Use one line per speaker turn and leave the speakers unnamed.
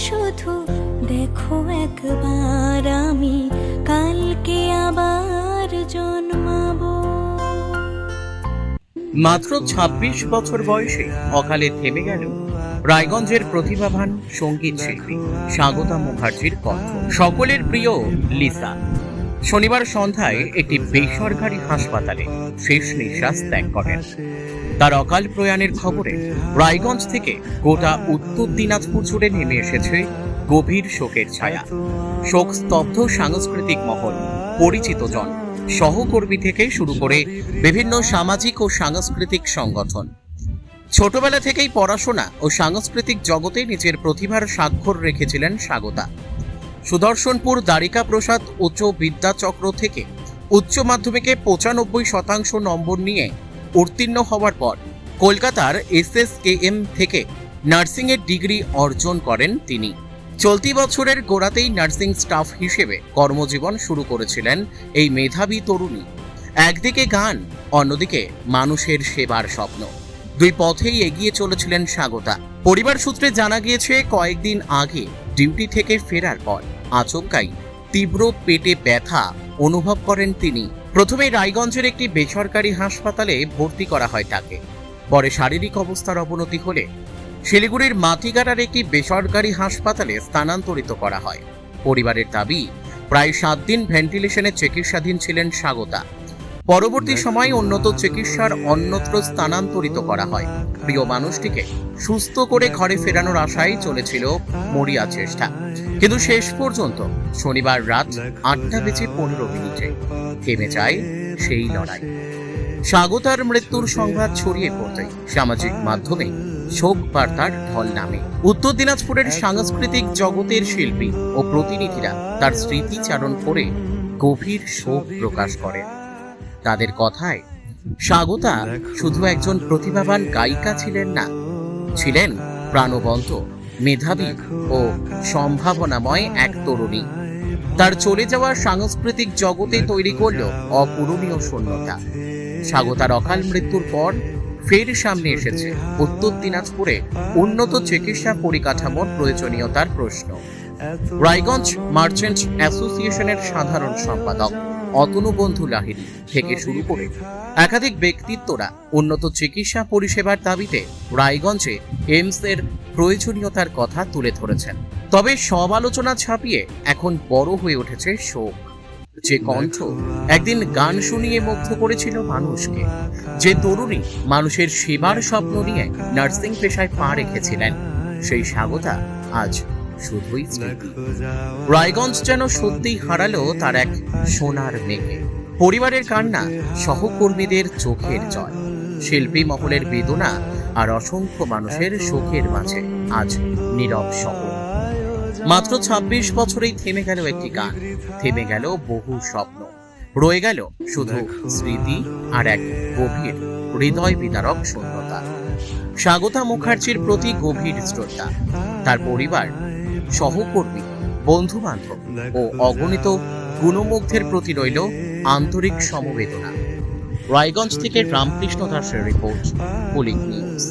শুধু দেখো একবার আমি কালকে আবার জন্মাবো।
মাত্র ২৬ বছর বয়সে অকালে থেমে গেল রায়গঞ্জের প্রতিভাবান সঙ্গীত শিল্পী স্বাগতা মুখার্জির কণ্ঠ। সকলের প্রিয় লিসা শনিবার সন্ধ্যায় একটি বেসরকারি হাসপাতালে শেষ নিঃশ্বাস ত্যাগ করেন। তার অকাল প্রয়াণের খবরে রায়গঞ্জ থেকে গোটা উত্তর দিনাজপুর জুড়ে নেমে এসেছে গভীর শোকের ছায়া। শোক স্তব্ধ সাংস্কৃতিক মহল, পরিচিত জন, সহকর্মী থেকে শুরু করে বিভিন্ন সামাজিক ও সাংস্কৃতিক সংগঠন। ছোটবেলা থেকেই পড়াশোনা ও সাংস্কৃতিক জগতে নিজের প্রতিভার স্বাক্ষর রেখেছিলেন স্বাগতা। সুদর্শনপুর দ্বারিকা প্রসাদ উচ্চ বিদ্যাচক্র থেকে উচ্চ মাধ্যমিকে ৯৫% নম্বর নিয়ে উত্তীর্ণ হওয়ার পর কলকাতার SSKM থেকে নার্সিংয়ের ডিগ্রি অর্জন করেন তিনি। চলতি বছরের গোড়াতেই নার্সিং স্টাফ হিসেবে কর্মজীবন শুরু করেছিলেন এই মেধাবী তরুণী। একদিকে গান, অন্যদিকে মানুষের সেবার স্বপ্ন, দুই পথেই এগিয়ে চলেছিলেন স্বাগতা। পরিবার সূত্রে জানা গিয়েছে, কয়েকদিন আগে ডিউটি থেকে ফেরার পর আচমকাই তীব্র পেটে ব্যথা অনুভব করেন তিনি। প্রথমে রায়গঞ্জের একটি বেসরকারি হাসপাতালে ভর্তি করা হয় তাকে। পরে শারীরিক অবস্থার অবনতি হলে শিলিগুড়ির মাটিগাড়ার একটি বেসরকারি হাসপাতালে স্থানান্তরিত করা হয়। পরিবারের দাবি, প্রায় ৭ দিন ভেন্টিলেশনে চিকিৎসাধীন ছিলেন স্বাগতা। পরবর্তী সময়ে উন্নত চিকিৎসার অন্যত্র স্থানান্তরিত করা হয়। প্রিয় মানুষটিকে সুস্থ করে ঘরে ফেরানোর আশায় চলেছিল মরিয়া চেষ্টা, কিন্তু শেষ পর্যন্ত শনিবার রাত ৮:১৫ থেমে যায় সেই লড়াই। স্বাগতার মৃত্যুর সংবাদ ছড়িয়ে পড়তেই সামাজিক মাধ্যমে শোক বার্তার ঢল নামে। উত্তর দিনাজপুরের সাংস্কৃতিক জগতের শিল্পী ও প্রতিনিধিরা তার স্মৃতিচারণ করে গভীর শোক প্রকাশ করেন। তাদের কথায়, স্বাগতা শুধু একজন প্রতিভাবান গায়িকা ছিলেন না, ছিলেন প্রাণবন্ত, মেধাবী ও সম্ভাবনাময় এক তরুণী। তার চলে যাওয়া সাংস্কৃতিক জগতে তৈরি করল অপূরণীয় শূন্যতা। স্বাগতার অকাল মৃত্যুর পর ফের সামনে এসেছে উত্তর দিনাজপুরে উন্নত চিকিৎসা পরিকাঠামোর প্রয়োজনীয়তার প্রশ্ন। রায়গঞ্জ মার্চেন্ট অ্যাসোসিয়েশনের সাধারণ সম্পাদক অতনু বন্ধু লাহিড়ী থেকে শুরু করে একাধিক ব্যক্তিত্বরা উন্নত চিকিৎসা পরিষেবার দাবিতে রায়গঞ্জে এইমসের প্রয়োজনীয়তার কথা তুলে ধরেছেন। তবে সব আলোচনা ছাপিয়ে এখন বড় হয়ে উঠেছে শোক। যে কণ্ঠ একদিন গান শুনিয়ে মুগ্ধ করেছিল মানুষকে, যে তরুণী মানুষের সেবার স্বপ্ন নিয়ে নার্সিং পেশায় পা রেখেছিলেন, সেই স্বাগতা আজ শুধুই স্মৃতি। রায়গঞ্জ যেন সত্যিই হারালো তার এক সোনার মেয়েকে। পরিবারের কান্না, সহকর্মীদের চোখের জল, শিল্পী মহলের বেদনা আর অসংখ্য মানুষের শোকের মাঝে আজ নীরব শহর। মাত্র ২৬ বছরেই থেমে গেল একটি গান, থেমে গেল বহু স্বপ্ন, রয়ে গেল শুধু স্মৃতি আর এক গভীর হৃদয় বিদারক শূন্যতা। স্বাগতা মুখার্জির প্রতি গভীর শ্রদ্ধা। তার পরিবার, সহকর্মী, বন্ধু বান্ধব ও অগণিত গুণমুগ্ধের প্রতি রইল আন্তরিক সমবেদনা। রায়গঞ্জ থেকে রামকৃষ্ণ দাসের রিপোর্ট, পুলিং নিউজ।